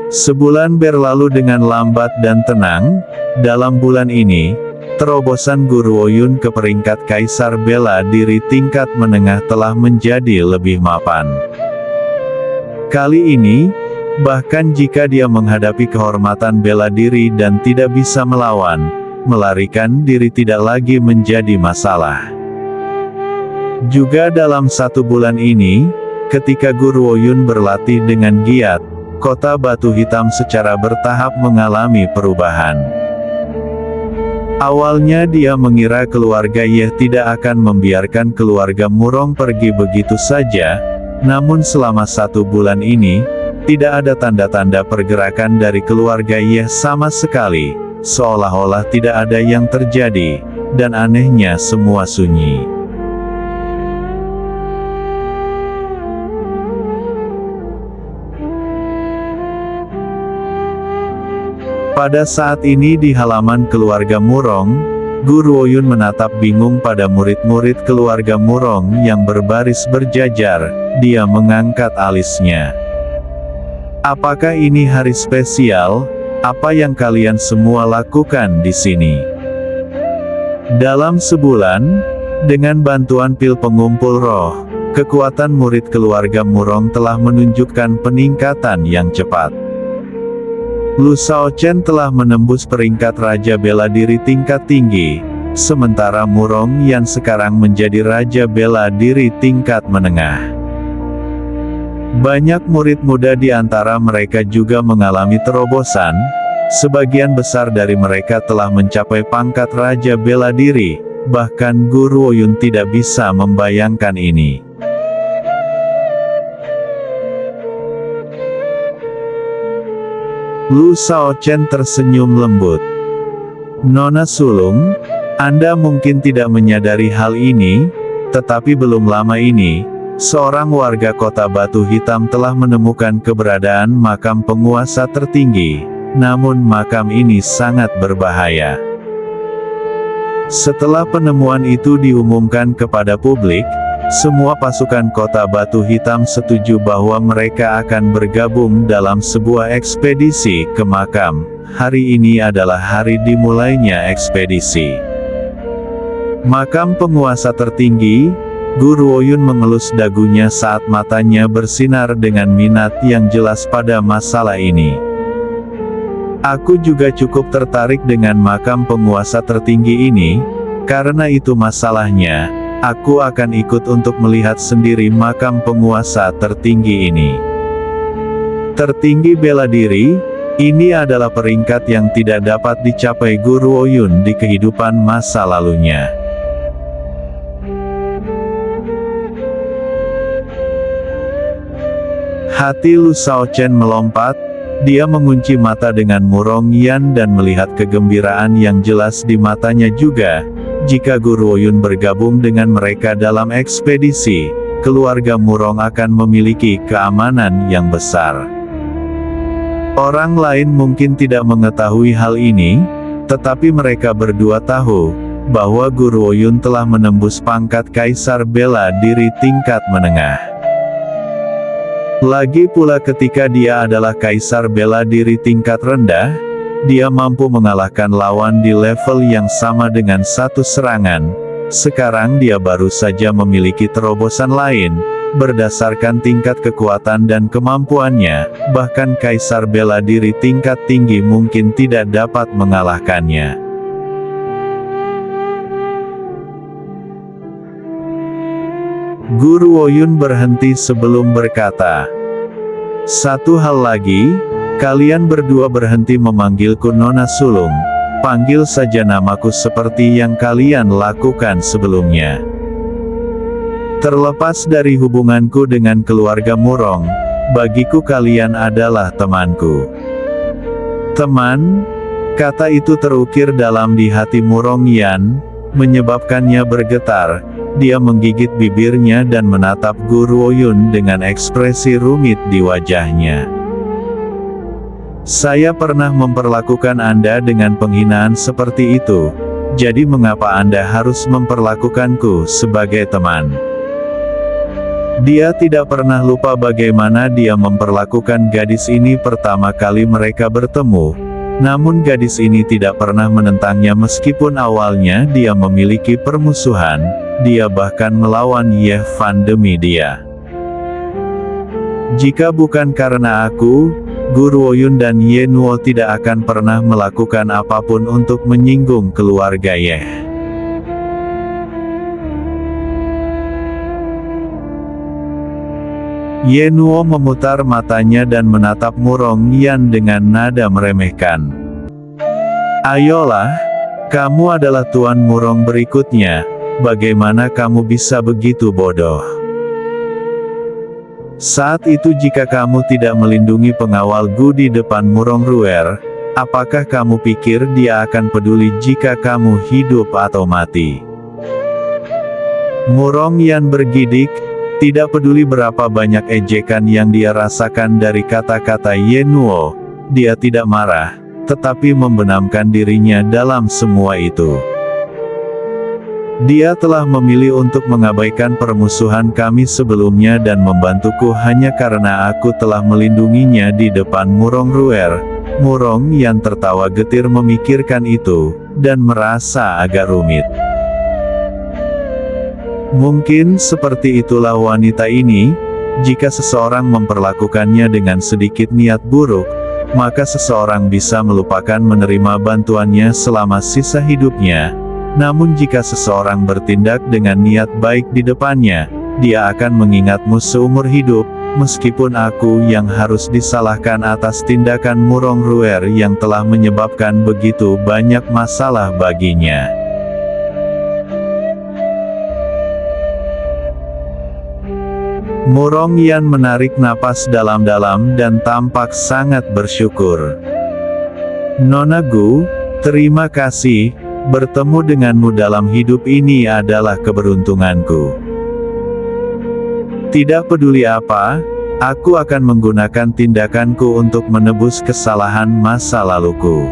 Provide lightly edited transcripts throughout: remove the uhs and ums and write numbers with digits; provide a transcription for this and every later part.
Sebulan berlalu dengan lambat dan tenang. Dalam bulan ini, terobosan Guru Oyun ke peringkat kaisar bela diri tingkat menengah telah menjadi lebih mapan. Kali ini, bahkan jika dia menghadapi kehormatan bela diri dan tidak bisa melawan, melarikan diri tidak lagi menjadi masalah. Juga dalam 1 bulan ini, ketika Guru Oyun berlatih dengan giat, kota Batu Hitam secara bertahap mengalami perubahan. Awalnya dia mengira keluarga Ye tidak akan membiarkan keluarga Murong pergi begitu saja, namun selama 1 bulan ini, tidak ada tanda-tanda pergerakan dari keluarga Ye sama sekali, seolah-olah tidak ada yang terjadi, dan anehnya semua sunyi. Pada saat ini di halaman keluarga Murong, Guru Oyun menatap bingung pada murid-murid keluarga Murong yang berbaris berjajar. Dia mengangkat alisnya. Apakah ini hari spesial? Apa yang kalian semua lakukan di sini? Dalam sebulan, dengan bantuan pil pengumpul roh, kekuatan murid keluarga Murong telah menunjukkan peningkatan yang cepat. Lu Shaochen telah menembus peringkat Raja Bela Diri tingkat tinggi, sementara Murong Yan sekarang menjadi Raja Bela Diri tingkat menengah. Banyak murid muda di antara mereka juga mengalami terobosan, sebagian besar dari mereka telah mencapai pangkat Raja Bela Diri, bahkan Guru Oyun tidak bisa membayangkan ini. Lu Shaochen tersenyum lembut. Nona sulung, Anda mungkin tidak menyadari hal ini, tetapi belum lama ini, seorang warga kota Batu Hitam telah menemukan keberadaan makam penguasa tertinggi, namun makam ini sangat berbahaya. Setelah penemuan itu diumumkan kepada publik, semua pasukan kota Batu Hitam setuju bahwa mereka akan bergabung dalam sebuah ekspedisi ke makam. Hari ini adalah hari dimulainya ekspedisi. Makam penguasa tertinggi. Guru Oyun mengelus dagunya saat matanya bersinar dengan minat yang jelas pada masalah ini. Aku juga cukup tertarik dengan makam penguasa tertinggi ini, karena itu masalahnya. Aku akan ikut untuk melihat sendiri makam penguasa tertinggi ini. Tertinggi bela diri, ini adalah peringkat yang tidak dapat dicapai Guru Oyun di kehidupan masa lalunya. Hati Lu Shaochen melompat, dia mengunci mata dengan Murong Yan dan melihat kegembiraan yang jelas di matanya juga. Jika Guru Oyun bergabung dengan mereka dalam ekspedisi, keluarga Murong akan memiliki keamanan yang besar. Orang lain mungkin tidak mengetahui hal ini, tetapi mereka berdua tahu bahwa Guru Oyun telah menembus pangkat Kaisar Bela Diri tingkat menengah. Lagi pula ketika dia adalah Kaisar Bela Diri tingkat rendah, dia mampu mengalahkan lawan di level yang sama dengan 1 serangan. Sekarang dia baru saja memiliki terobosan lain, berdasarkan tingkat kekuatan dan kemampuannya, bahkan Kaisar Bela Diri tingkat tinggi mungkin tidak dapat mengalahkannya. Guru Oyun berhenti sebelum berkata, "Satu hal lagi, kalian berdua berhenti memanggilku Nona Sulung. Panggil saja namaku seperti yang kalian lakukan sebelumnya. Terlepas dari hubunganku dengan keluarga Murong, bagiku kalian adalah temanku." Teman, kata itu terukir dalam di hati Murong Yan, menyebabkannya bergetar. Dia menggigit bibirnya dan menatap Guru Oyun dengan ekspresi rumit di wajahnya. "Saya pernah memperlakukan Anda dengan penghinaan seperti itu, jadi mengapa Anda harus memperlakukanku sebagai teman?" Dia tidak pernah lupa bagaimana dia memperlakukan gadis ini pertama kali mereka bertemu. Namun gadis ini tidak pernah menentangnya meskipun awalnya dia memiliki permusuhan, dia bahkan melawan Ye Fan demi dia. Jika bukan karena aku, Gu Ruoyun dan Ye Nuo tidak akan pernah melakukan apapun untuk menyinggung keluarga Ye. Ye Nuo memutar matanya dan menatap Murong Yan dengan nada meremehkan. Ayolah, kamu adalah Tuan Murong berikutnya, bagaimana kamu bisa begitu bodoh? Saat itu jika kamu tidak melindungi pengawal Gu di depan Murong Ruer, apakah kamu pikir dia akan peduli jika kamu hidup atau mati? Murong Yan bergidik. Tidak peduli berapa banyak ejekan yang dia rasakan dari kata-kata Ye Nuo, dia tidak marah, tetapi membenamkan dirinya dalam semua itu. Dia telah memilih untuk mengabaikan permusuhan kami sebelumnya dan membantuku hanya karena aku telah melindunginya di depan Murong Ruer. Murong yang tertawa getir memikirkan itu, dan merasa agak rumit. Mungkin seperti itulah wanita ini, jika seseorang memperlakukannya dengan sedikit niat buruk, maka seseorang bisa melupakan menerima bantuannya selama sisa hidupnya. Namun jika seseorang bertindak dengan niat baik di depannya, dia akan mengingatmu seumur hidup, meskipun aku yang harus disalahkan atas tindakan Murong Ruer yang telah menyebabkan begitu banyak masalah baginya. Murong Yan menarik napas dalam-dalam dan tampak sangat bersyukur. Nona Gu, terima kasih, bertemu denganmu dalam hidup ini adalah keberuntunganku. Tidak peduli apa, aku akan menggunakan tindakanku untuk menebus kesalahan masa laluku.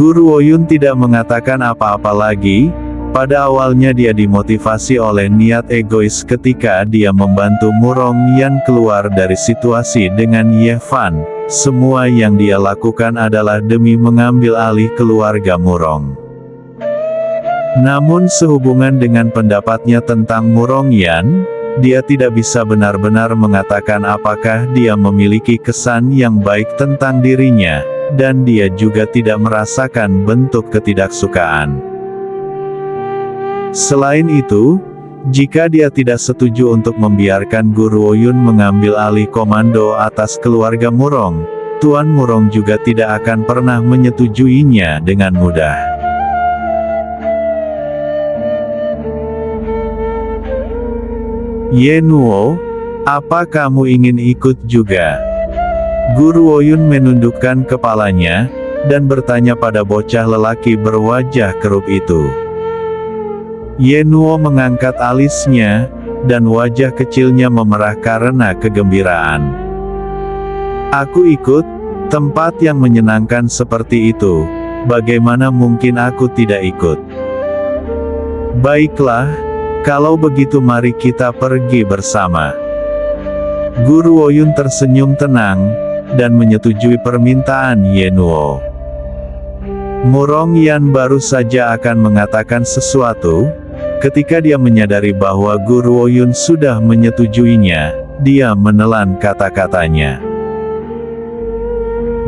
Gu Ruoyun tidak mengatakan apa-apa lagi. Pada awalnya dia dimotivasi oleh niat egois ketika dia membantu Murong Yan keluar dari situasi dengan Ye Fan. Semua yang dia lakukan adalah demi mengambil alih keluarga Murong. Namun sehubungan dengan pendapatnya tentang Murong Yan, dia tidak bisa benar-benar mengatakan apakah dia memiliki kesan yang baik tentang dirinya, dan dia juga tidak merasakan bentuk ketidaksukaan. Selain itu, jika dia tidak setuju untuk membiarkan Gu Ruoyun mengambil alih komando atas keluarga Murong, Tuan Murong juga tidak akan pernah menyetujuinya dengan mudah. Ye Nuo, apa kamu ingin ikut juga? Gu Ruoyun menundukkan kepalanya, dan bertanya pada bocah lelaki berwajah kerup itu. Ye Nuo mengangkat alisnya, dan wajah kecilnya memerah karena kegembiraan. Aku ikut, tempat yang menyenangkan seperti itu, bagaimana mungkin aku tidak ikut? Baiklah, kalau begitu mari kita pergi bersama. Gu Ruoyun tersenyum tenang, dan menyetujui permintaan Ye Nuo. Murong Yan baru saja akan mengatakan sesuatu, ketika dia menyadari bahwa Gu Ruoyun sudah menyetujuinya, dia menelan kata-katanya.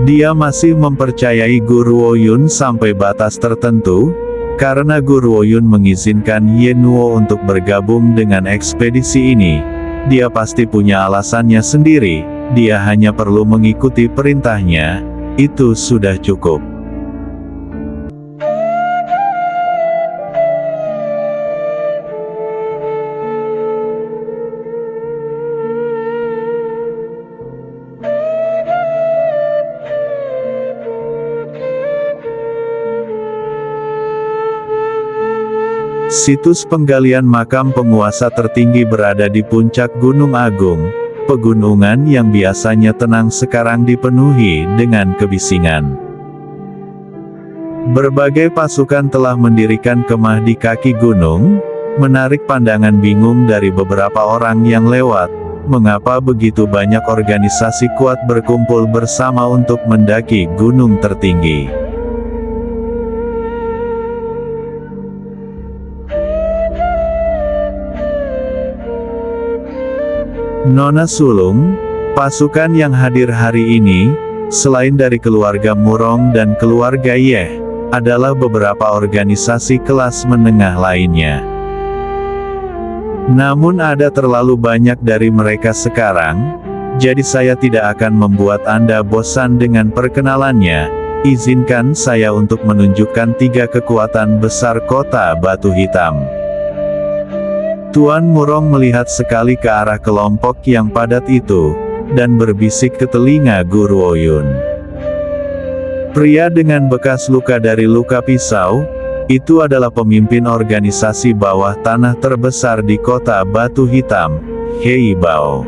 Dia masih mempercayai Gu Ruoyun sampai batas tertentu, karena Gu Ruoyun mengizinkan Ye Nuo untuk bergabung dengan ekspedisi ini. Dia pasti punya alasannya sendiri, dia hanya perlu mengikuti perintahnya, itu sudah cukup. Situs penggalian makam penguasa tertinggi berada di puncak Gunung Agung. Pegunungan yang biasanya tenang sekarang dipenuhi dengan kebisingan. Berbagai pasukan telah mendirikan kemah di kaki gunung, menarik pandangan bingung dari beberapa orang yang lewat. Mengapa begitu banyak organisasi kuat berkumpul bersama untuk mendaki gunung tertinggi? Nona Sulung, pasukan yang hadir hari ini, selain dari keluarga Murong dan keluarga Yeh, adalah beberapa organisasi kelas menengah lainnya. Namun ada terlalu banyak dari mereka sekarang, jadi saya tidak akan membuat Anda bosan dengan perkenalannya. Izinkan saya untuk menunjukkan 3 kekuatan besar kota Batu Hitam. Tuan Murong melihat sekali ke arah kelompok yang padat itu, dan berbisik ke telinga Guru Oyun. Pria dengan bekas luka dari luka pisau, itu adalah pemimpin organisasi bawah tanah terbesar di kota Batu Hitam, Hei Bao.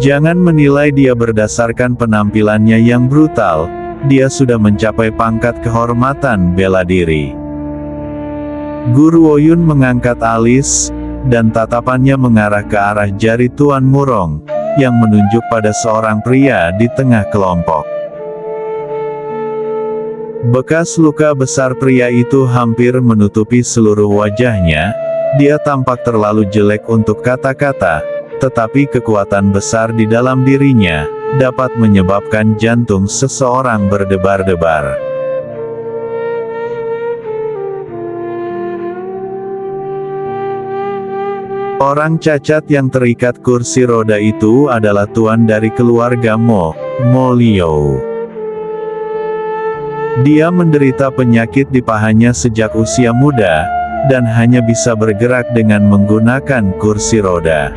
Jangan menilai dia berdasarkan penampilannya yang brutal, dia sudah mencapai pangkat kehormatan bela diri. Guru Oyun mengangkat alis, dan tatapannya mengarah ke arah jari Tuan Murong, yang menunjuk pada seorang pria di tengah kelompok. Bekas luka besar pria itu hampir menutupi seluruh wajahnya, dia tampak terlalu jelek untuk kata-kata, tetapi kekuatan besar di dalam dirinya, dapat menyebabkan jantung seseorang berdebar-debar. Orang cacat yang terikat kursi roda itu adalah tuan dari keluarga Mo Liu. Dia menderita penyakit di pahanya sejak usia muda, dan hanya bisa bergerak dengan menggunakan kursi roda.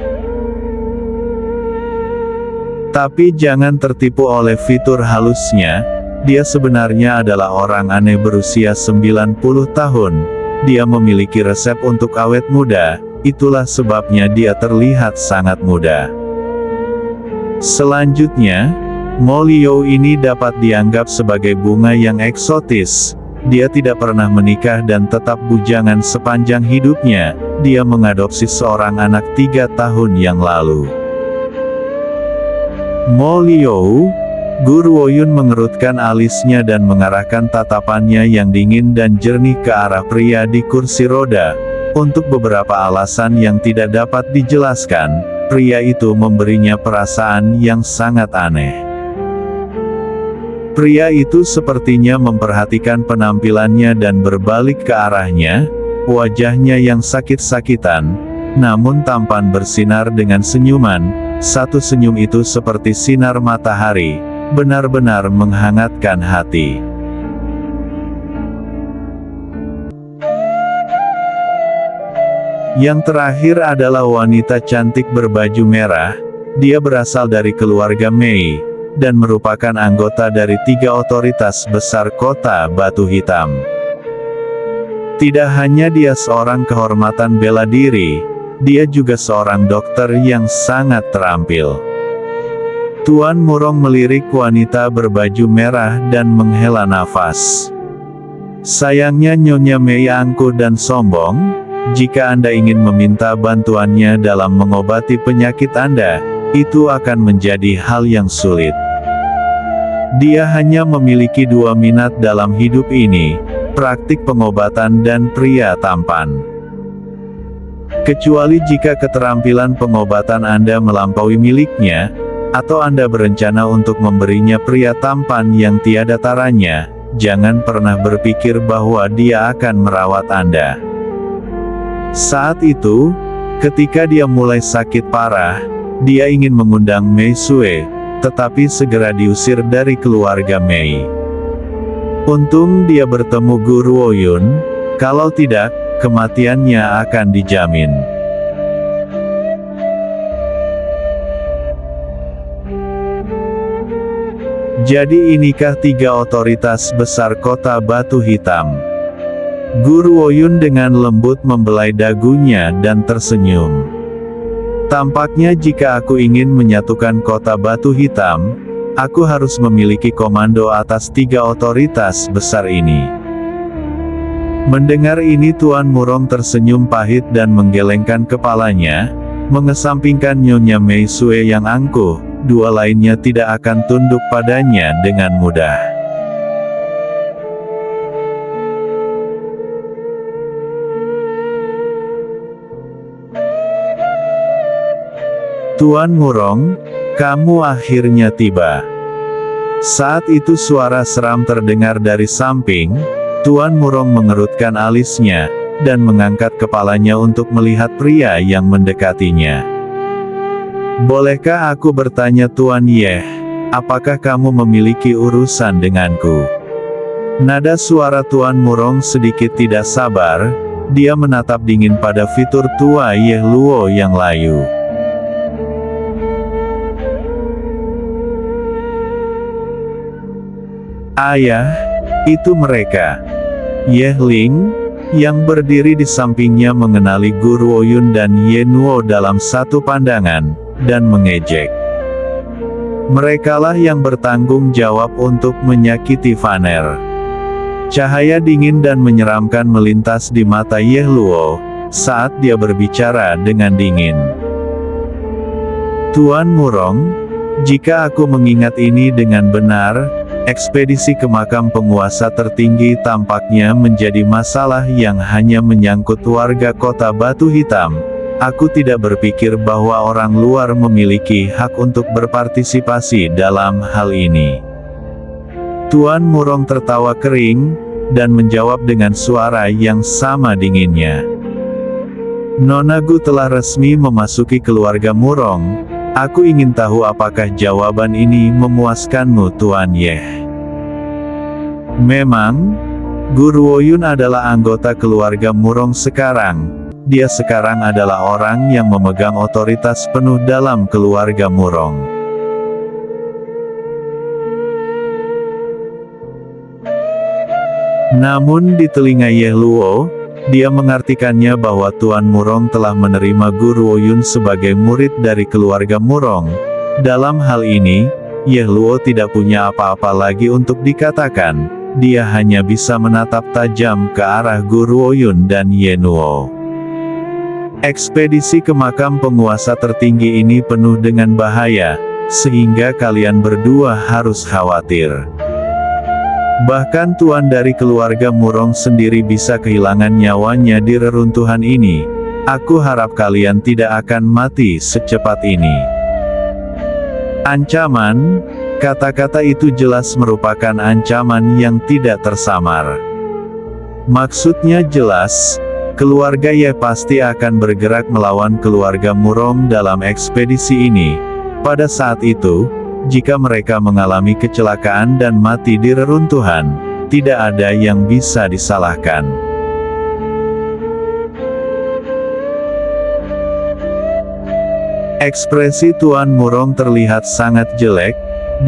Tapi jangan tertipu oleh fitur halusnya, dia sebenarnya adalah orang aneh berusia 90 tahun, dia memiliki resep untuk awet muda. Itulah sebabnya dia terlihat sangat muda. Selanjutnya, Mo Liu ini dapat dianggap sebagai bunga yang eksotis. Dia tidak pernah menikah dan tetap bujangan sepanjang hidupnya. Dia mengadopsi seorang anak 3 tahun yang lalu. Mo Liu, Guru Oyun mengerutkan alisnya dan mengarahkan tatapannya yang dingin dan jernih ke arah pria di kursi roda. Untuk beberapa alasan yang tidak dapat dijelaskan, pria itu memberinya perasaan yang sangat aneh. Pria itu sepertinya memperhatikan penampilannya dan berbalik ke arahnya, wajahnya yang sakit-sakitan, namun tampan bersinar dengan senyuman. Satu senyum itu seperti sinar matahari, benar-benar menghangatkan hati. Yang terakhir adalah wanita cantik berbaju merah. Dia berasal dari keluarga Mei, dan merupakan anggota dari 3 otoritas besar kota Batu Hitam. Tidak hanya dia seorang kehormatan bela diri, dia juga seorang dokter yang sangat terampil. Tuan Murong melirik wanita berbaju merah dan menghela nafas. Sayangnya Nyonya Mei angkuh dan sombong. Jika Anda ingin meminta bantuannya dalam mengobati penyakit Anda, itu akan menjadi hal yang sulit. Dia hanya memiliki 2 minat dalam hidup ini, praktik pengobatan dan pria tampan. Kecuali jika keterampilan pengobatan Anda melampaui miliknya, atau Anda berencana untuk memberinya pria tampan yang tiada taranya, jangan pernah berpikir bahwa dia akan merawat Anda. Saat itu, ketika dia mulai sakit parah, dia ingin mengundang Mei Sue, tetapi segera diusir dari keluarga Mei. Untung dia bertemu Guru Oyun, kalau tidak, kematiannya akan dijamin. Jadi inikah 3 otoritas besar kota Batu Hitam? Guru Oyun dengan lembut membelai dagunya dan tersenyum. Tampaknya jika aku ingin menyatukan kota Batu Hitam, aku harus memiliki komando atas 3 otoritas besar ini. Mendengar ini Tuan Murong tersenyum pahit dan menggelengkan kepalanya, mengesampingkan Nyonya Meisue yang angkuh, dua lainnya tidak akan tunduk padanya dengan mudah. Tuan Murong, kamu akhirnya tiba. Saat itu suara seram terdengar dari samping. Tuan Murong mengerutkan alisnya, dan mengangkat kepalanya untuk melihat pria yang mendekatinya. Bolehkah aku bertanya Tuan Yeh, apakah kamu memiliki urusan denganku? Nada suara Tuan Murong sedikit tidak sabar, dia menatap dingin pada fitur tua Yeh Luo yang layu. Ayah, itu mereka. Yeh Ling, yang berdiri di sampingnya mengenali Gu Ruoyun dan Ye Nuo dalam satu pandangan, dan mengejek. Merekalah yang bertanggung jawab untuk menyakiti Vaner. Cahaya dingin dan menyeramkan melintas di mata Yeh Luo, saat dia berbicara dengan dingin. Tuan Murong, jika aku mengingat ini dengan benar, ekspedisi ke makam penguasa tertinggi tampaknya menjadi masalah yang hanya menyangkut warga kota Batu Hitam. Aku tidak berpikir bahwa orang luar memiliki hak untuk berpartisipasi dalam hal ini. Tuan Murong tertawa kering, dan menjawab dengan suara yang sama dinginnya. Nona Gu telah resmi memasuki keluarga Murong. Aku ingin tahu apakah jawaban ini memuaskanmu Tuan Yeh. Memang, Gu Ruoyun adalah anggota keluarga Murong sekarang. Dia sekarang adalah orang yang memegang otoritas penuh dalam keluarga Murong. Namun di telinga Yeh Luo, dia mengartikannya bahwa Tuan Murong telah menerima Gu Ruoyun sebagai murid dari keluarga Murong. Dalam hal ini, Yeh Luo tidak punya apa-apa lagi untuk dikatakan. Dia hanya bisa menatap tajam ke arah Gu Ruoyun dan Ye Nuo. Ekspedisi ke makam penguasa tertinggi ini penuh dengan bahaya, sehingga kalian berdua harus khawatir. Bahkan tuan dari keluarga Murong sendiri bisa kehilangan nyawanya di reruntuhan ini. Aku harap kalian tidak akan mati secepat ini. Ancaman, kata-kata itu jelas merupakan ancaman yang tidak tersamar. Maksudnya jelas, keluarga Ye pasti akan bergerak melawan keluarga Murong dalam ekspedisi ini. Pada saat itu, jika mereka mengalami kecelakaan dan mati di reruntuhan, tidak ada yang bisa disalahkan. Ekspresi Tuan Murong terlihat sangat jelek.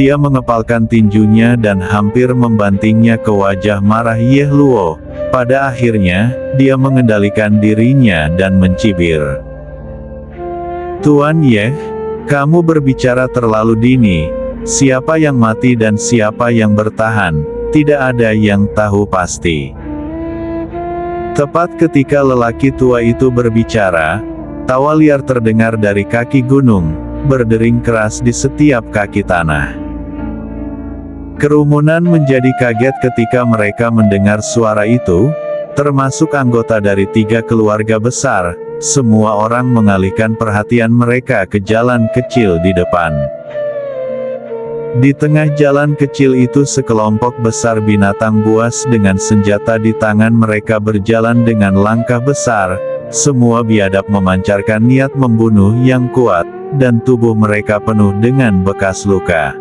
Dia mengepalkan tinjunya dan hampir membantingnya ke wajah marah Yeh Luo. Pada akhirnya, dia mengendalikan dirinya dan mencibir. Tuan Yeh, kamu berbicara terlalu dini. Siapa yang mati dan siapa yang bertahan, tidak ada yang tahu pasti. Tepat ketika lelaki tua itu berbicara, tawa liar terdengar dari kaki gunung, berdering keras di setiap kaki tanah. Kerumunan menjadi kaget ketika mereka mendengar suara itu, termasuk anggota dari 3 keluarga besar. Semua orang mengalihkan perhatian mereka ke jalan kecil di depan. Di tengah jalan kecil itu sekelompok besar binatang buas dengan senjata di tangan mereka berjalan dengan langkah besar. Semua biadab memancarkan niat membunuh yang kuat, dan tubuh mereka penuh dengan bekas luka.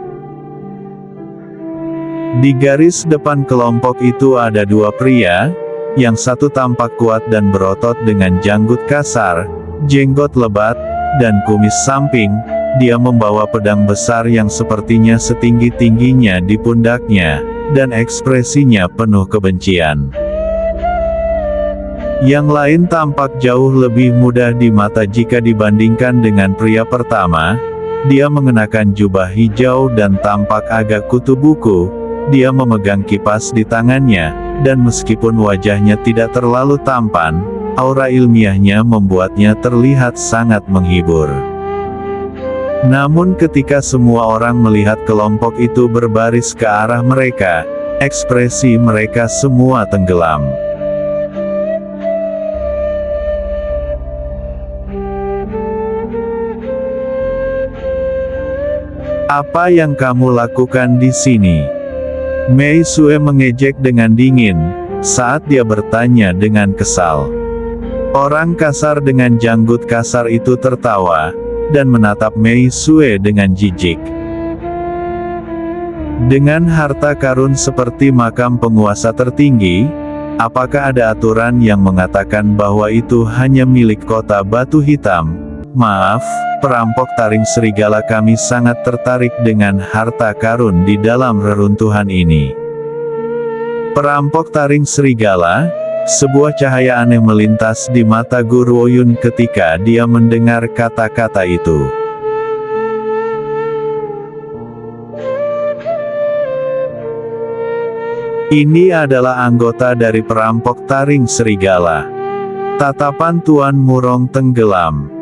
Di garis depan kelompok itu ada 2 pria. Yang satu tampak kuat dan berotot dengan janggut kasar, jenggot lebat, dan kumis samping. Dia membawa pedang besar yang sepertinya setinggi-tingginya di pundaknya, dan ekspresinya penuh kebencian. Yang lain tampak jauh lebih mudah di mata jika dibandingkan dengan pria pertama. Dia mengenakan jubah hijau dan tampak agak kutu buku. Dia memegang kipas di tangannya, dan meskipun wajahnya tidak terlalu tampan, aura ilmiahnya membuatnya terlihat sangat menghibur. Namun ketika semua orang melihat kelompok itu berbaris ke arah mereka, ekspresi mereka semua tenggelam. "Apa yang kamu lakukan di sini?" Mei Sue mengejek dengan dingin, saat dia bertanya dengan kesal. Orang kasar dengan janggut kasar itu tertawa, dan menatap Mei Sue dengan jijik. "Dengan harta karun seperti makam penguasa tertinggi, apakah ada aturan yang mengatakan bahwa itu hanya milik kota Batu Hitam? Maaf, perampok taring serigala, kami sangat tertarik dengan harta karun di dalam reruntuhan ini." Perampok taring serigala, sebuah cahaya aneh melintas di mata Guru Oyun ketika dia mendengar kata-kata itu. "Ini adalah anggota dari perampok taring serigala." Tatapan Tuan Murong tenggelam.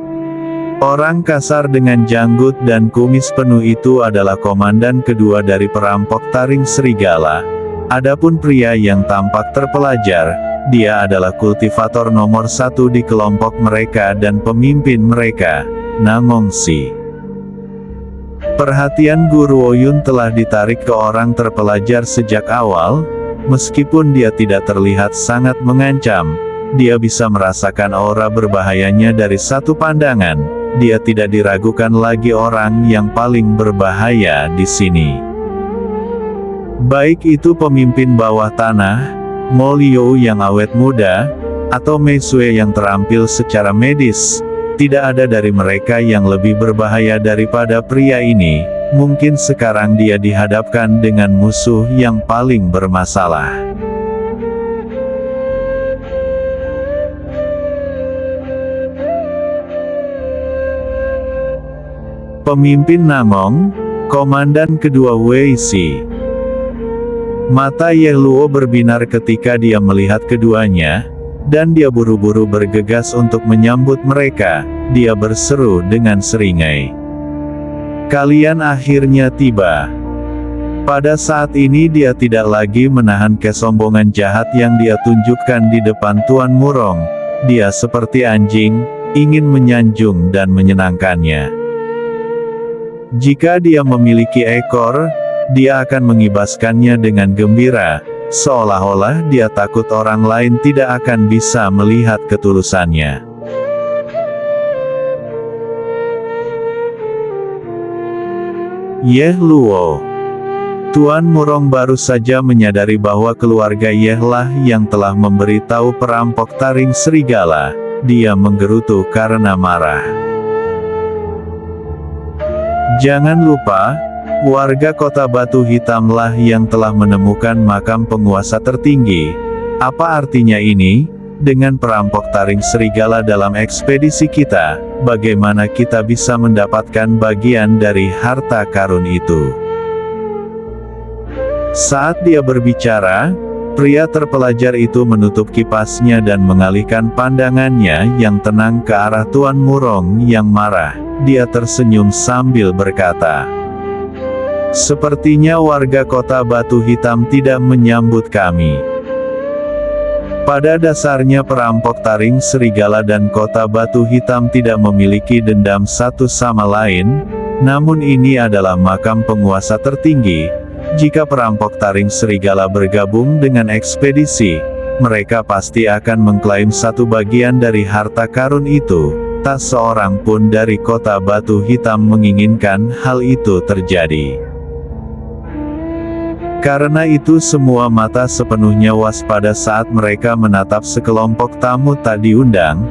Orang kasar dengan janggut dan kumis penuh itu adalah komandan kedua dari perampok taring serigala. Adapun pria yang tampak terpelajar, dia adalah kultivator nomor 1 di kelompok mereka dan pemimpin mereka, Nangongsi. Perhatian Guru Oyun telah ditarik ke orang terpelajar sejak awal, meskipun dia tidak terlihat sangat mengancam, dia bisa merasakan aura berbahayanya dari satu pandangan. Dia tidak diragukan lagi orang yang paling berbahaya di sini. Baik itu pemimpin bawah tanah, Mo Liu yang awet muda, atau Mei Sue yang terampil secara medis, tidak ada dari mereka yang lebih berbahaya daripada pria ini. Mungkin sekarang dia dihadapkan dengan musuh yang paling bermasalah. Pemimpin Nangong, komandan kedua Wei Si. Mata Ye Luo berbinar ketika dia melihat keduanya, dan dia buru-buru bergegas untuk menyambut mereka. Dia berseru dengan seringai, "Kalian akhirnya tiba." Pada saat ini dia tidak lagi menahan kesombongan jahat yang dia tunjukkan di depan Tuan Murong. Dia seperti anjing, ingin menyanjung dan menyenangkannya. Jika dia memiliki ekor, dia akan mengibaskannya dengan gembira, seolah-olah dia takut orang lain tidak akan bisa melihat ketulusannya. Ye Luo. Tuan Murong baru saja menyadari bahwa keluarga Ye lah yang telah memberitahu perampok taring serigala. Dia menggerutu karena marah. Jangan lupa, warga kota Batu Hitamlah yang telah menemukan makam penguasa tertinggi. Apa artinya ini? Dengan perampok taring serigala dalam ekspedisi kita, bagaimana kita bisa mendapatkan bagian dari harta karun itu? Saat dia berbicara, pria terpelajar itu menutup kipasnya dan mengalihkan pandangannya yang tenang ke arah Tuan Murong yang marah. Dia tersenyum sambil berkata, "Sepertinya warga kota Batu Hitam tidak menyambut kami." Pada dasarnya perampok taring serigala dan kota Batu Hitam tidak memiliki dendam satu sama lain, namun ini adalah makam penguasa tertinggi. Jika perampok taring serigala bergabung dengan ekspedisi, mereka pasti akan mengklaim satu bagian dari harta karun itu. Tak seorang pun dari kota Batu Hitam menginginkan hal itu terjadi. Karena itu semua mata sepenuhnya waspada saat mereka menatap sekelompok tamu tak diundang.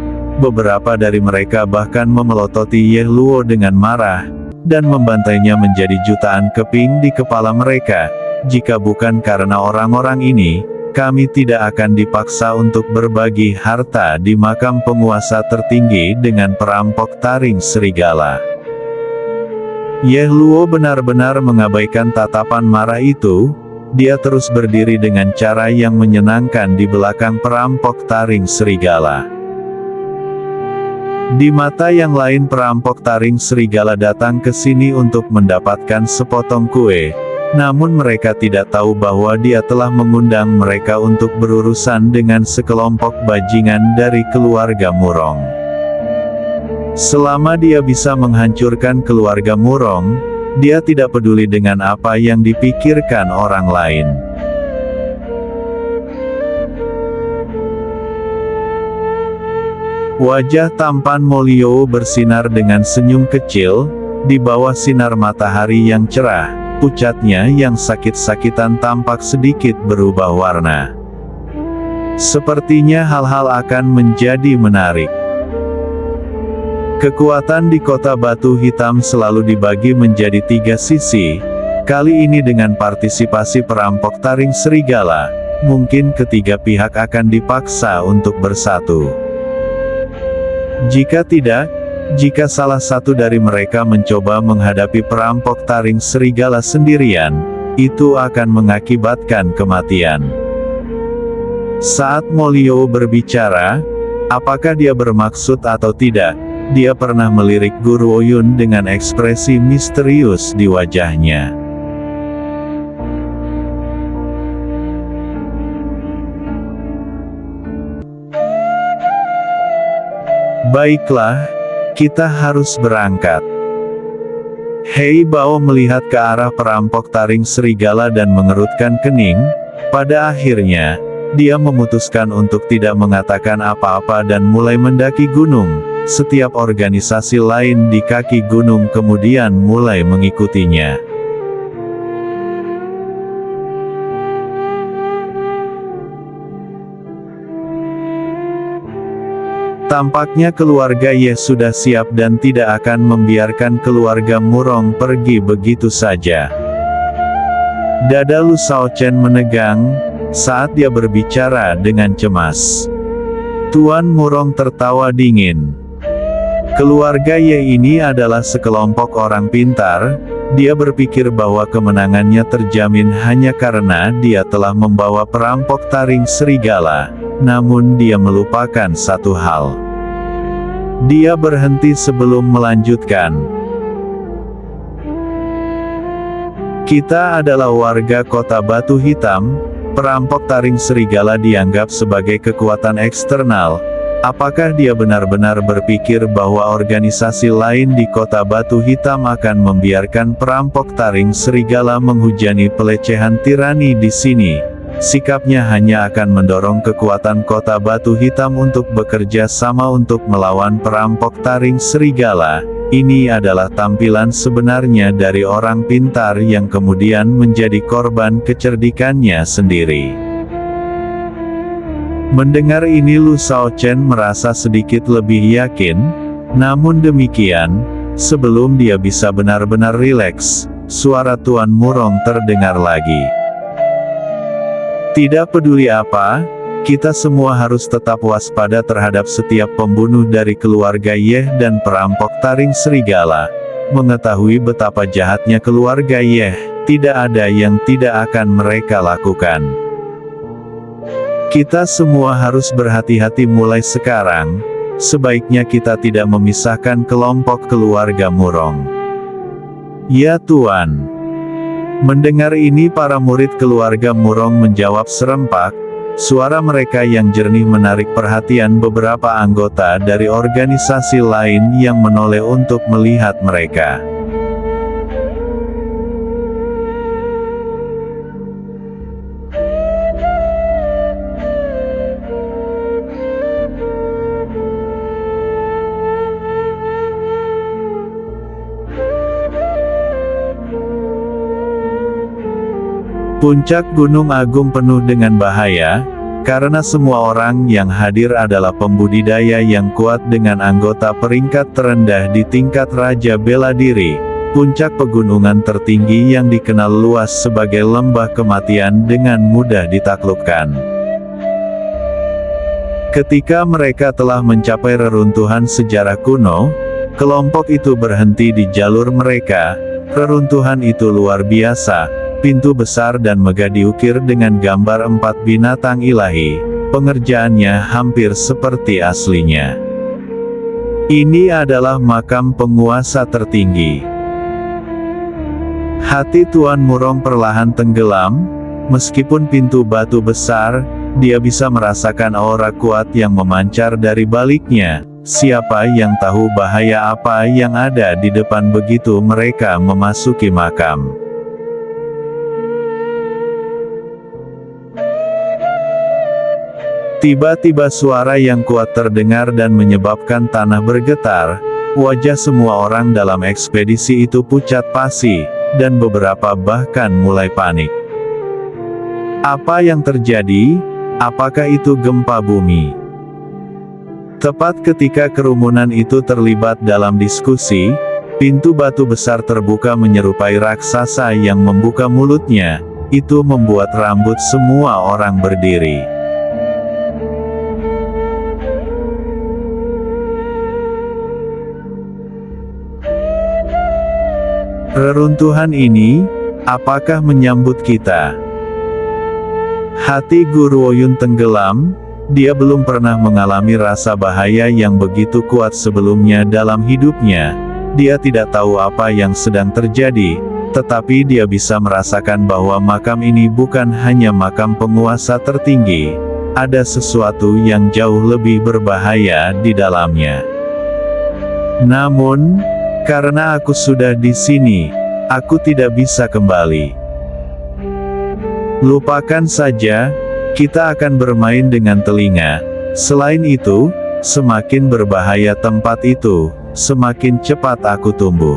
Beberapa dari mereka bahkan memelototi Ye Luo dengan marah, dan membantainya menjadi jutaan keping di kepala mereka. Jika bukan karena orang-orang ini, kami tidak akan dipaksa untuk berbagi harta di makam penguasa tertinggi dengan perampok taring serigala. Ye Luo benar-benar mengabaikan tatapan marah itu. dia terus berdiri dengan cara yang menyenangkan di belakang perampok taring serigala. Di mata yang lain perampok taring serigala datang ke sini untuk mendapatkan sepotong kue, namun mereka tidak tahu bahwa dia telah mengundang mereka untuk berurusan dengan sekelompok bajingan dari keluarga Murong. Selama dia bisa menghancurkan keluarga Murong, dia tidak peduli dengan apa yang dipikirkan orang lain. Wajah tampan Molio bersinar dengan senyum kecil, di bawah sinar matahari yang cerah, pucatnya yang sakit-sakitan tampak sedikit berubah warna. Sepertinya hal-hal akan menjadi menarik. Kekuatan di Kota Batu Hitam selalu dibagi menjadi 3 sisi, kali ini dengan partisipasi perampok taring serigala, mungkin ketiga pihak akan dipaksa untuk bersatu. Jika tidak, jika salah satu dari mereka mencoba menghadapi perampok taring serigala sendirian, itu akan mengakibatkan kematian. Saat Molio berbicara, apakah dia bermaksud atau tidak, dia pernah melirik Guru Oyun dengan ekspresi misterius di wajahnya. Baiklah, kita harus berangkat. Hei Bao melihat ke arah perampok taring serigala dan mengerutkan kening. Pada akhirnya, dia memutuskan untuk tidak mengatakan apa-apa dan mulai mendaki gunung. Setiap organisasi lain di kaki gunung kemudian mulai mengikutinya. Tampaknya keluarga Ye sudah siap dan tidak akan membiarkan keluarga Murong pergi begitu saja. Dada Lu Shaochen menegang, saat dia berbicara dengan cemas. Tuan Murong tertawa dingin. Keluarga Ye ini adalah sekelompok orang pintar, dia berpikir bahwa kemenangannya terjamin hanya karena dia telah membawa perampok taring serigala. Namun dia melupakan satu hal. Dia berhenti sebelum melanjutkan. Kita adalah warga Kota Batu Hitam, perampok taring serigala dianggap sebagai kekuatan eksternal. Apakah dia benar-benar berpikir bahwa organisasi lain di Kota Batu Hitam akan membiarkan perampok taring serigala menghujani pelecehan tirani di sini? Sikapnya hanya akan mendorong kekuatan Kota Batu Hitam untuk bekerja sama untuk melawan perampok taring serigala. Ini adalah tampilan sebenarnya dari orang pintar yang kemudian menjadi korban kecerdikannya sendiri. Mendengar ini Lu Shaochen merasa sedikit lebih yakin, namun demikian, sebelum dia bisa benar-benar rileks, suara Tuan Murong terdengar lagi. Tidak peduli apa, kita semua harus tetap waspada terhadap setiap pembunuh dari keluarga Yeh dan perampok taring serigala. Mengetahui betapa jahatnya keluarga Yeh, tidak ada yang tidak akan mereka lakukan. Kita semua harus berhati-hati mulai sekarang, sebaiknya kita tidak memisahkan kelompok keluarga Murong. Ya Tuan. Mendengar ini para murid keluarga Murong menjawab serempak, suara mereka yang jernih menarik perhatian beberapa anggota dari organisasi lain yang menoleh untuk melihat mereka. Puncak Gunung Agung penuh dengan bahaya, karena semua orang yang hadir adalah pembudidaya yang kuat dengan anggota peringkat terendah di tingkat Raja Bela Diri. Puncak pegunungan tertinggi yang dikenal luas sebagai lembah kematian dengan mudah ditaklukkan. Ketika mereka telah mencapai reruntuhan sejarah kuno, kelompok itu berhenti di jalur mereka. Reruntuhan itu luar biasa. pintu besar dan megah diukir dengan gambar 4 binatang ilahi. Pengerjaannya hampir seperti aslinya. Ini adalah makam penguasa tertinggi. Hati Tuan Murong perlahan tenggelam. Meskipun pintu batu besar, dia bisa merasakan aura kuat yang memancar dari baliknya. Siapa yang tahu bahaya apa yang ada di depan begitu mereka memasuki makam. Tiba-tiba suara yang kuat terdengar dan menyebabkan tanah bergetar. Wajah semua orang dalam ekspedisi itu pucat pasi, dan beberapa bahkan mulai panik. Apa yang terjadi? Apakah itu gempa bumi? Tepat ketika kerumunan itu terlibat dalam diskusi, pintu batu besar terbuka menyerupai raksasa yang membuka mulutnya. Itu membuat rambut semua orang berdiri. Reruntuhan ini, apakah menyambut kita? Hati Guru Oyun tenggelam. Dia belum pernah mengalami rasa bahaya yang begitu kuat sebelumnya dalam hidupnya. Dia tidak tahu apa yang sedang terjadi, tetapi dia bisa merasakan bahwa makam ini bukan hanya makam penguasa tertinggi. Ada sesuatu yang jauh lebih berbahaya di dalamnya. Namun, karena aku sudah di sini, aku tidak bisa kembali. Lupakan saja. Kita akan bermain dengan telinga. Selain itu, semakin berbahaya tempat itu, semakin cepat aku tumbuh.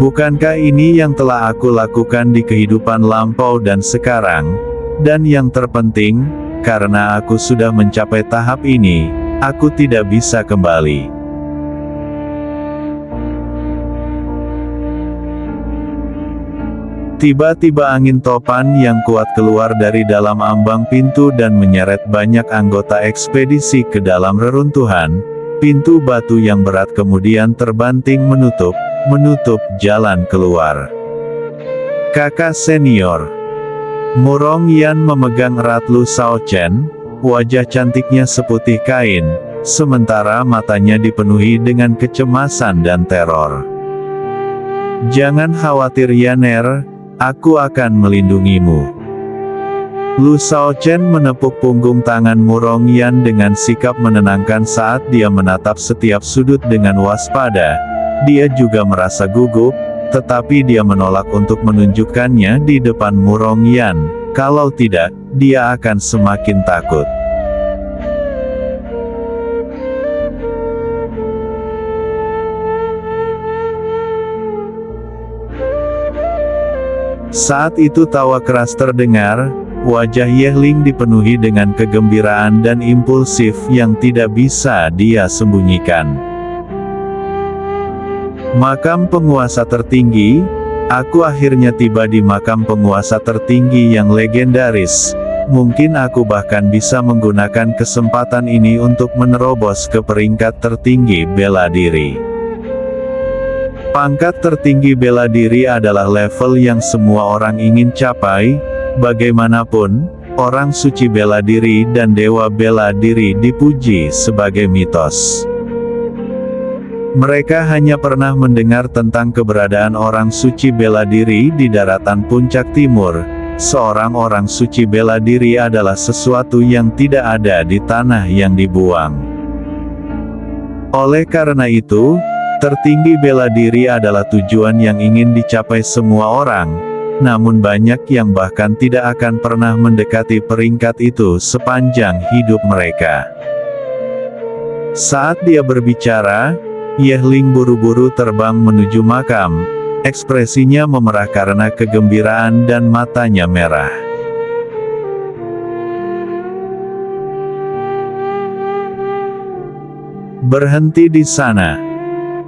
Bukankah ini yang telah aku lakukan di kehidupan lampau dan sekarang? Dan yang terpenting, karena aku sudah mencapai tahap ini, aku tidak bisa kembali. Tiba-tiba angin topan yang kuat keluar dari dalam ambang pintu dan menyeret banyak anggota ekspedisi ke dalam reruntuhan. Pintu batu yang berat kemudian terbanting menutup jalan keluar. Kakak senior Murong Yan memegang erat Lu Shaochen. Wajah cantiknya seputih kain, sementara matanya dipenuhi dengan kecemasan dan teror. Jangan khawatir Yaner. Aku akan melindungimu. Lu Shaochen menepuk punggung tangan Murong Yan dengan sikap menenangkan saat dia menatap setiap sudut dengan waspada. Dia juga merasa gugup, tetapi dia menolak untuk menunjukkannya di depan Murong Yan. Kalau tidak, dia akan semakin takut. Saat itu tawa keras terdengar, wajah Yehling dipenuhi dengan kegembiraan dan impulsif yang tidak bisa dia sembunyikan. Makam penguasa tertinggi, aku akhirnya tiba di makam penguasa tertinggi yang legendaris. Mungkin aku bahkan bisa menggunakan kesempatan ini untuk menerobos ke peringkat tertinggi bela diri. Pangkat tertinggi bela diri adalah level yang semua orang ingin capai. Bagaimanapun, orang suci bela diri dan dewa bela diri dipuji sebagai mitos. Mereka hanya pernah mendengar tentang keberadaan orang suci bela diri di daratan puncak timur. Seorang orang suci bela diri adalah sesuatu yang tidak ada di tanah yang dibuang. Oleh karena itu, tertinggi bela diri adalah tujuan yang ingin dicapai semua orang, namun banyak yang bahkan tidak akan pernah mendekati peringkat itu sepanjang hidup mereka. Saat dia berbicara, Yehling buru-buru terbang menuju makam, ekspresinya memerah karena kegembiraan dan matanya merah. Berhenti di sana.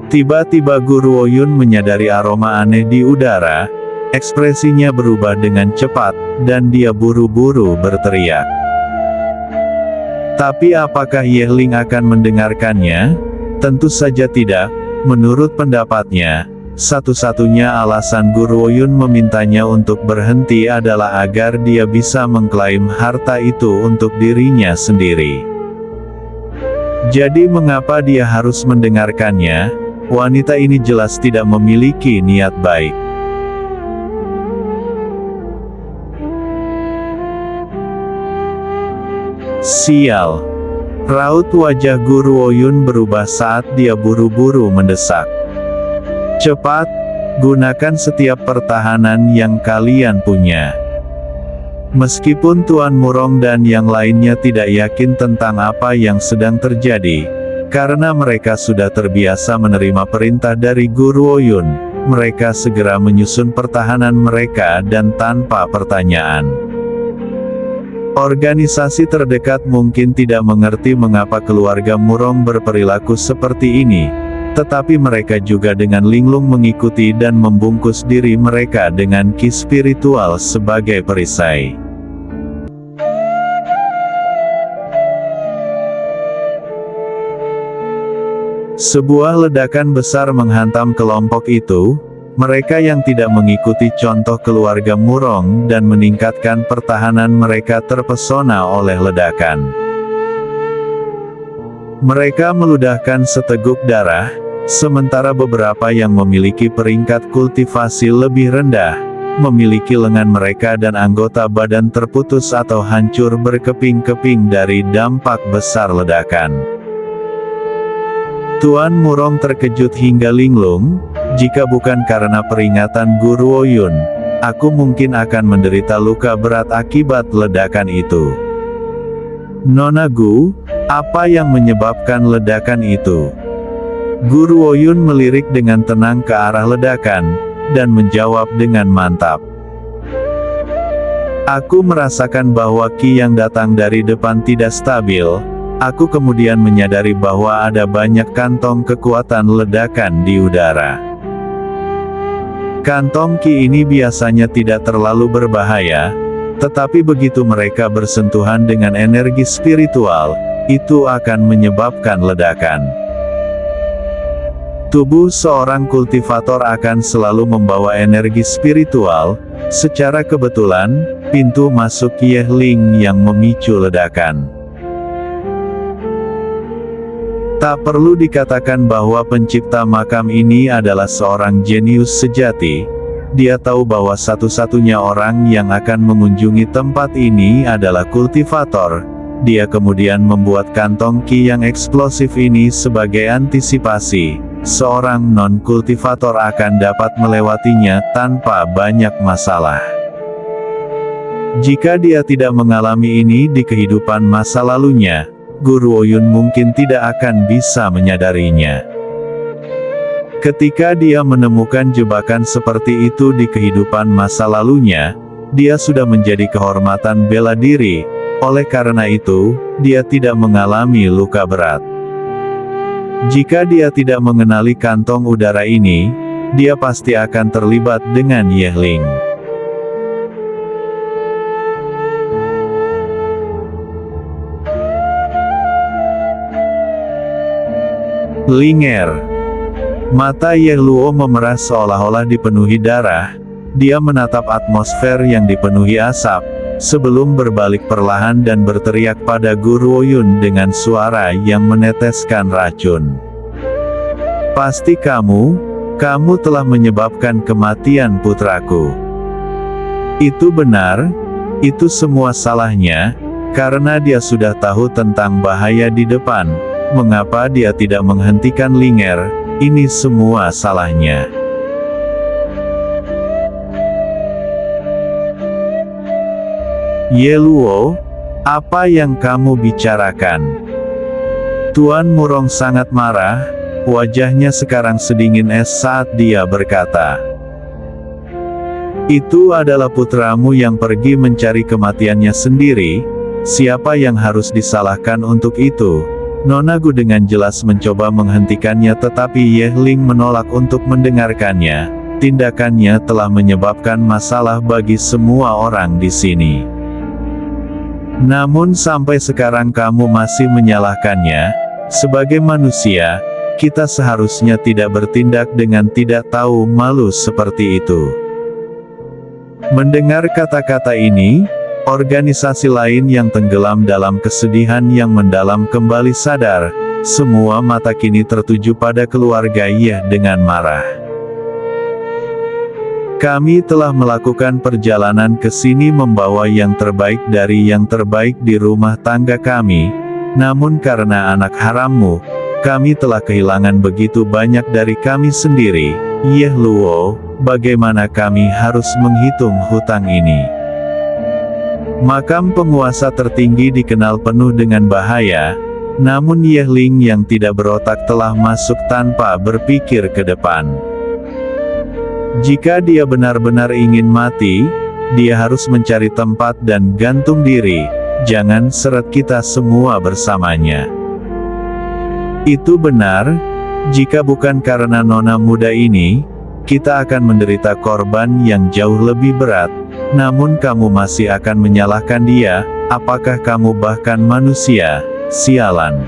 Tiba-tiba Guru Oyun menyadari aroma aneh di udara, ekspresinya berubah dengan cepat, dan dia buru-buru berteriak. Tapi apakah Yehling akan mendengarkannya? Tentu saja tidak. Menurut pendapatnya, Satu-satunya alasan Guru Woyun memintanya untuk berhenti adalah agar dia bisa mengklaim harta itu untuk dirinya sendiri. Jadi mengapa dia harus mendengarkannya? Wanita ini jelas tidak memiliki niat baik. Sial! Raut wajah Guru Woyun berubah saat dia buru-buru mendesak. Cepat, gunakan setiap pertahanan yang kalian punya. Meskipun Tuan Murong dan yang lainnya tidak yakin tentang apa yang sedang terjadi, karena mereka sudah terbiasa menerima perintah dari Guru Woyun, mereka segera menyusun pertahanan mereka dan tanpa pertanyaan. Organisasi terdekat mungkin tidak mengerti mengapa keluarga Murong berperilaku seperti ini. Tetapi mereka juga dengan linglung mengikuti dan membungkus diri mereka dengan ki spiritual sebagai perisai. Sebuah ledakan besar menghantam kelompok itu. Mereka yang tidak mengikuti contoh keluarga Murong dan meningkatkan pertahanan mereka terpesona oleh ledakan. Mereka meludahkan seteguk darah, sementara beberapa yang memiliki peringkat kultivasi lebih rendah, memiliki lengan mereka dan anggota badan terputus atau hancur berkeping-keping dari dampak besar ledakan. Tuan Murong terkejut hingga linglung, jika bukan karena peringatan Guru Woyun, aku mungkin akan menderita luka berat akibat ledakan itu. Nona Gu, apa yang menyebabkan ledakan itu? Guru Woyun melirik dengan tenang ke arah ledakan, dan menjawab dengan mantap. Aku merasakan bahwa ki yang datang dari depan tidak stabil. Aku kemudian menyadari bahwa ada banyak kantong kekuatan ledakan di udara. Kantong ki ini biasanya tidak terlalu berbahaya, tetapi begitu mereka bersentuhan dengan energi spiritual, itu akan menyebabkan ledakan. Tubuh seorang kultivator akan selalu membawa energi spiritual. Secara kebetulan, pintu masuk Yehling yang memicu ledakan. Tak perlu dikatakan bahwa pencipta makam ini adalah seorang jenius sejati. Dia tahu bahwa satu-satunya orang yang akan mengunjungi tempat ini adalah kultivator. Dia kemudian membuat kantong ki yang eksplosif ini sebagai antisipasi. Seorang non-kultivator akan dapat melewatinya tanpa banyak masalah. Jika dia tidak mengalami ini di kehidupan masa lalunya, Guru Woyun mungkin tidak akan bisa menyadarinya. Ketika dia menemukan jebakan seperti itu di kehidupan masa lalunya, dia sudah menjadi kehormatan bela diri. Oleh karena itu, dia tidak mengalami luka berat. Jika dia tidak mengenali kantong udara ini, dia pasti akan terlibat dengan Yehling. Linger. Mata Yeluo memerah seolah-olah dipenuhi darah. Dia menatap atmosfer yang dipenuhi asap, sebelum berbalik perlahan dan berteriak pada Guru Woyun dengan suara yang meneteskan racun. Pasti kamu telah menyebabkan kematian putraku. Itu benar, itu semua salahnya, karena dia sudah tahu tentang bahaya di depan. Mengapa dia tidak menghentikan Linger? Ini semua salahnya. Yeluo, apa yang kamu bicarakan? Tuan Murong sangat marah, wajahnya sekarang sedingin es saat dia berkata. Itu adalah putramu yang pergi mencari kematiannya sendiri. Siapa yang harus disalahkan untuk itu? Nona Gu dengan jelas mencoba menghentikannya, tetapi Yehling menolak untuk mendengarkannya. Tindakannya telah menyebabkan masalah bagi semua orang di sini. Namun sampai sekarang kamu masih menyalahkannya. Sebagai manusia, kita seharusnya tidak bertindak dengan tidak tahu malu seperti itu. Mendengar kata-kata ini, organisasi lain yang tenggelam dalam kesedihan yang mendalam kembali sadar. Semua mata kini tertuju pada keluarga Yeh dengan marah. Kami telah melakukan perjalanan ke sini membawa yang terbaik dari yang terbaik di rumah tangga kami, namun karena anak harammu, kami telah kehilangan begitu banyak dari kami sendiri. Yeh Luo, bagaimana kami harus menghitung hutang ini? Makam penguasa tertinggi dikenal penuh dengan bahaya, namun Yeh Ling yang tidak berotak telah masuk tanpa berpikir ke depan. Jika dia benar-benar ingin mati, dia harus mencari tempat dan gantung diri, jangan seret kita semua bersamanya. Itu benar, jika bukan karena nona muda ini, kita akan menderita korban yang jauh lebih berat, namun kamu masih akan menyalahkan dia, apakah kamu bahkan manusia? Sialan.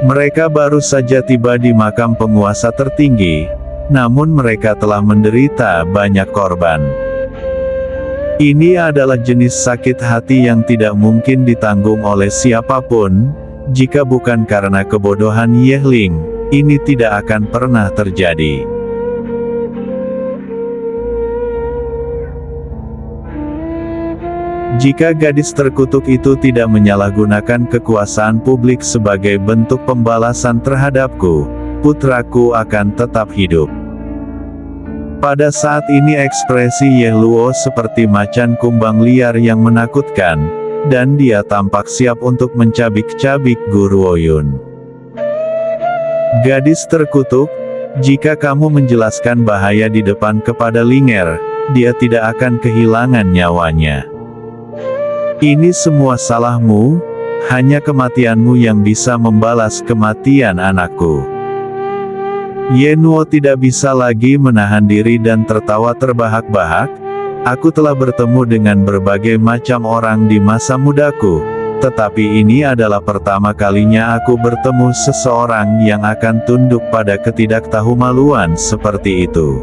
Mereka baru saja tiba di makam penguasa tertinggi, namun mereka telah menderita banyak korban. Ini adalah jenis sakit hati yang tidak mungkin ditanggung oleh siapapun. Jika bukan karena kebodohan Yeh Ling, ini tidak akan pernah terjadi. Jika gadis terkutuk itu tidak menyalahgunakan kekuasaan publik sebagai bentuk pembalasan terhadapku, putraku akan tetap hidup. Pada saat ini ekspresi Yeh Luo seperti macan kumbang liar yang menakutkan, dan dia tampak siap untuk mencabik-cabik Guru Oyun. Gadis terkutuk, jika kamu menjelaskan bahaya di depan kepada Linger, dia tidak akan kehilangan nyawanya. Ini semua salahmu, hanya kematianmu yang bisa membalas kematian anakku. Ye Nuo tidak bisa lagi menahan diri dan tertawa terbahak-bahak. Aku telah bertemu dengan berbagai macam orang di masa mudaku, tetapi ini adalah pertama kalinya aku bertemu seseorang yang akan tunduk pada ketidaktahumaluan seperti itu.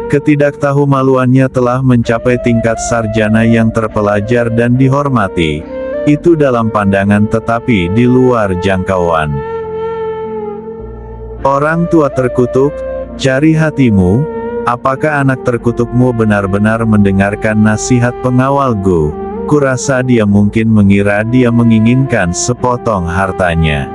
Ketidaktahumaluannya telah mencapai tingkat sarjana yang terpelajar dan dihormati. Itu dalam pandangan tetapi di luar jangkauan. Orang tua terkutuk, cari hatimu. Apakah anak terkutukmu benar-benar mendengarkan nasihat pengawalku? Kurasa dia mungkin mengira dia menginginkan sepotong hartanya.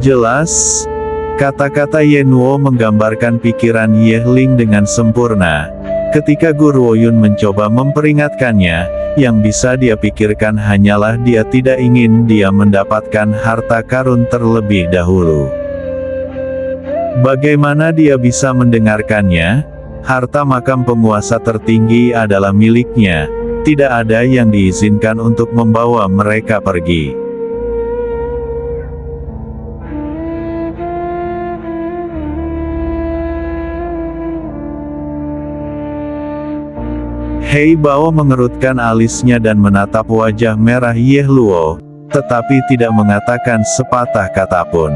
Jelas, kata-kata Ye Nuo menggambarkan pikiran Yeh Ling dengan sempurna. Ketika Guru Oyun mencoba memperingatkannya, yang bisa dia pikirkan hanyalah dia tidak ingin dia mendapatkan harta karun terlebih dahulu. Bagaimana dia bisa mendengarkannya? Harta makam penguasa tertinggi adalah miliknya. Tidak ada yang diizinkan untuk membawa mereka pergi. Hei Bao mengerutkan alisnya dan menatap wajah merah Yeh Luo, tetapi tidak mengatakan sepatah kata pun.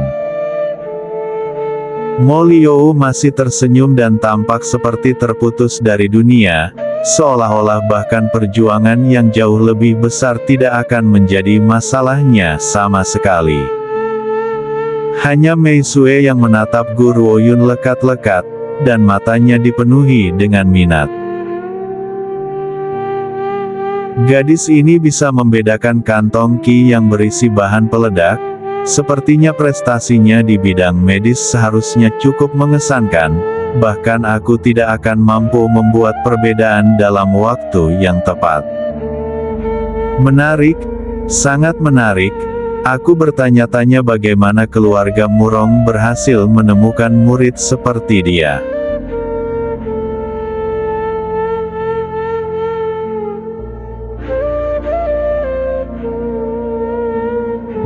Mo Liu masih tersenyum dan tampak seperti terputus dari dunia, seolah-olah bahkan perjuangan yang jauh lebih besar tidak akan menjadi masalahnya sama sekali. Hanya Mei Sue yang menatap Guru Oyun lekat-lekat, dan matanya dipenuhi dengan minat. Gadis ini bisa membedakan kantong ki yang berisi bahan peledak. Sepertinya prestasinya di bidang medis seharusnya cukup mengesankan, bahkan aku tidak akan mampu membuat perbedaan dalam waktu yang tepat. Menarik, sangat menarik. Aku bertanya-tanya bagaimana keluarga Murong berhasil menemukan murid seperti dia.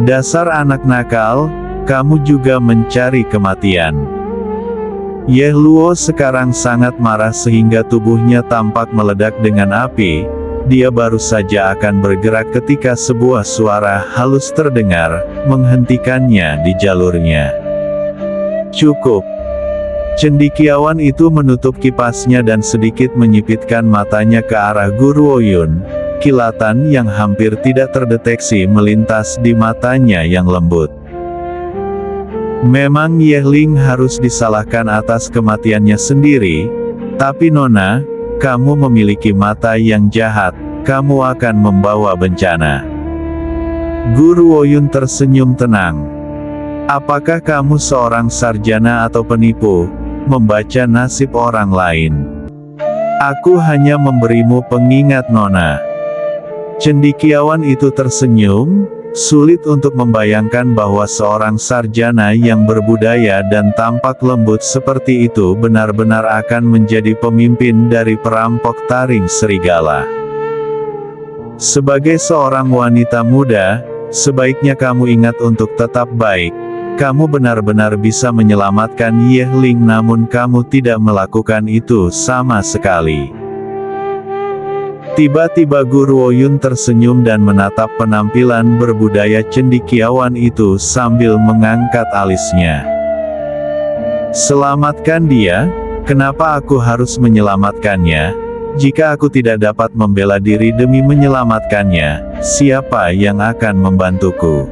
Dasar anak nakal, kamu juga mencari kematian. Yeh Luo sekarang sangat marah sehingga tubuhnya tampak meledak dengan api. dia baru saja akan bergerak ketika sebuah suara halus terdengar, menghentikannya di jalurnya. Cukup. Cendekiawan itu menutup kipasnya dan sedikit menyipitkan matanya ke arah Guru Oyun. Kilatan yang hampir tidak terdeteksi melintas di matanya yang lembut. Memang Yehling harus disalahkan atas kematiannya sendiri, tapi Nona, kamu memiliki mata yang jahat, kamu akan membawa bencana. Guru Oyun tersenyum tenang. Apakah kamu seorang sarjana atau penipu, membaca nasib orang lain? Aku hanya memberimu pengingat Nona. Cendekiawan itu tersenyum, sulit untuk membayangkan bahwa seorang sarjana yang berbudaya dan tampak lembut seperti itu benar-benar akan menjadi pemimpin dari perampok taring serigala. Sebagai seorang wanita muda, sebaiknya kamu ingat untuk tetap baik. Kamu benar-benar bisa menyelamatkan Yehling, namun kamu tidak melakukan itu sama sekali. Tiba-tiba Guru Oyun tersenyum dan menatap penampilan berbudaya cendekiawan itu sambil mengangkat alisnya. Selamatkan dia? Kenapa aku harus menyelamatkannya? Jika aku tidak dapat membela diri demi menyelamatkannya, siapa yang akan membantuku?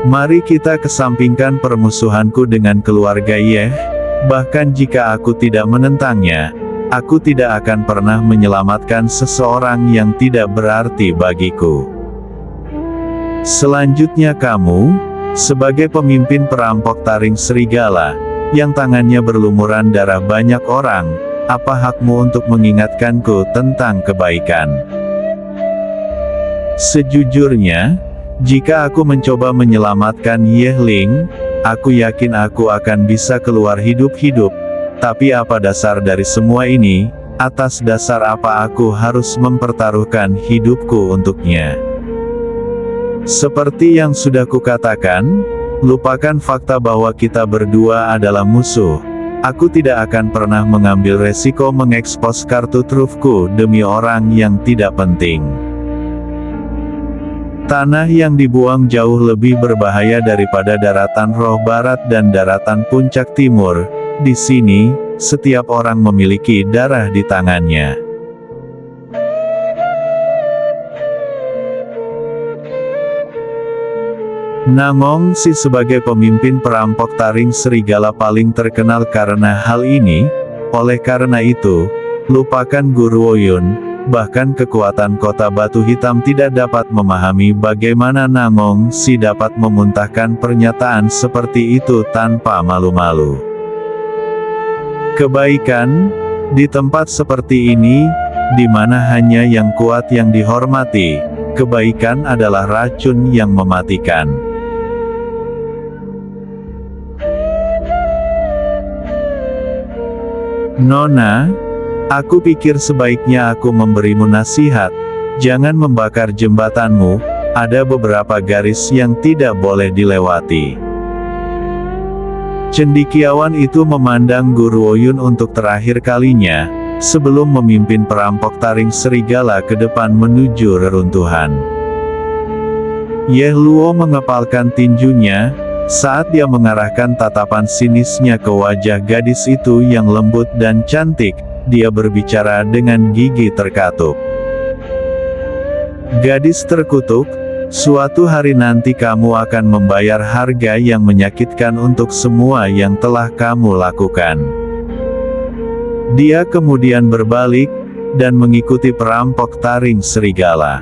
Mari kita kesampingkan permusuhanku dengan keluarga Yeh. Bahkan jika aku tidak menentangnya, aku tidak akan pernah menyelamatkan seseorang yang tidak berarti bagiku. Selanjutnya kamu, sebagai pemimpin perampok taring serigala, yang tangannya berlumuran darah banyak orang, apa hakmu untuk mengingatkanku tentang kebaikan? Sejujurnya, jika aku mencoba menyelamatkan Yehling, aku yakin aku akan bisa keluar hidup-hidup. Tapi apa dasar dari semua ini? Atas dasar apa aku harus mempertaruhkan hidupku untuknya? Seperti yang sudah kukatakan, lupakan fakta bahwa kita berdua adalah musuh. Aku tidak akan pernah mengambil resiko mengekspos kartu trufku demi orang yang tidak penting. Tanah yang dibuang jauh lebih berbahaya daripada daratan roh barat dan daratan puncak timur. Di sini, setiap orang memiliki darah di tangannya. Nangong Si sebagai pemimpin perampok taring serigala paling terkenal karena hal ini. Oleh karena itu, lupakan Guru Oyun, bahkan kekuatan kota batu hitam tidak dapat memahami bagaimana Nangong Si dapat memuntahkan pernyataan seperti itu tanpa malu-malu. Kebaikan, di tempat seperti ini, di mana hanya yang kuat yang dihormati, kebaikan adalah racun yang mematikan. Nona, aku pikir sebaiknya aku memberimu nasihat, jangan membakar jembatanmu, ada beberapa garis yang tidak boleh dilewati. Cendekiawan itu memandang Guru Oyun untuk terakhir kalinya, sebelum memimpin perampok taring serigala ke depan menuju reruntuhan. Yeh Luo mengepalkan tinjunya, saat dia mengarahkan tatapan sinisnya ke wajah gadis itu yang lembut dan cantik, dia berbicara dengan gigi terkatup. Gadis terkutuk, suatu hari nanti kamu akan membayar harga yang menyakitkan untuk semua yang telah kamu lakukan. Dia kemudian berbalik, dan mengikuti perampok taring serigala.